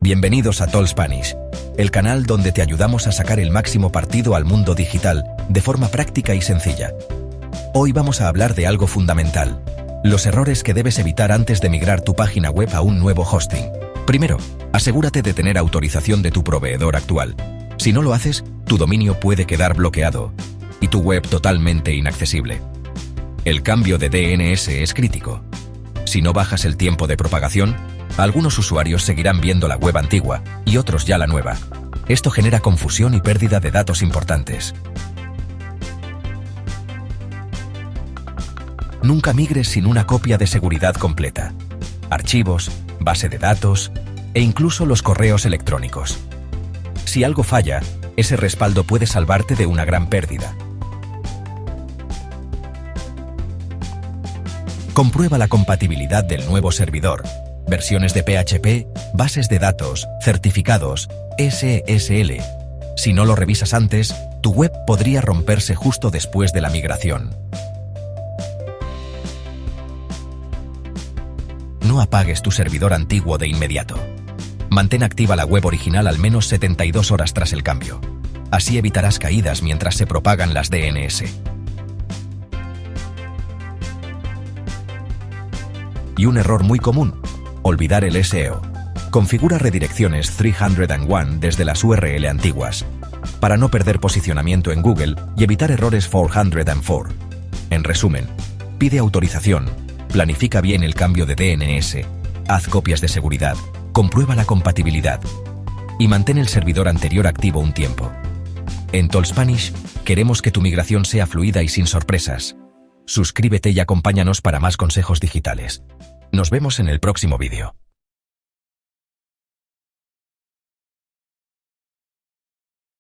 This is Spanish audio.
Bienvenidos a Tall Spanish, el canal donde te ayudamos a sacar el máximo partido al mundo digital de forma práctica y sencilla. Hoy vamos a hablar de algo fundamental, los errores que debes evitar antes de migrar tu página web a un nuevo hosting. Primero, asegúrate de tener autorización de tu proveedor actual. Si no lo haces, tu dominio puede quedar bloqueado y tu web totalmente inaccesible. El cambio de DNS es crítico. Si no bajas el tiempo de propagación, algunos usuarios seguirán viendo la web antigua y otros ya la nueva. Esto genera confusión y pérdida de datos importantes. Nunca migres sin una copia de seguridad completa. Archivos, base de datos e incluso los correos electrónicos. Si algo falla, ese respaldo puede salvarte de una gran pérdida. Comprueba la compatibilidad del nuevo servidor, versiones de PHP, bases de datos, certificados, SSL. Si no lo revisas antes, tu web podría romperse justo después de la migración. No apagues tu servidor antiguo de inmediato. Mantén activa la web original al menos 72 horas tras el cambio. Así evitarás caídas mientras se propagan las DNS. Y un error muy común: olvidar el SEO. Configura redirecciones 301 desde las URL antiguas, para no perder posicionamiento en Google y evitar errores 404. En resumen, pide autorización, planifica bien el cambio de DNS, haz copias de seguridad, comprueba la compatibilidad y mantén el servidor anterior activo un tiempo. En Tall Spanish queremos que tu migración sea fluida y sin sorpresas. Suscríbete y acompáñanos para más consejos digitales. Nos vemos en el próximo vídeo.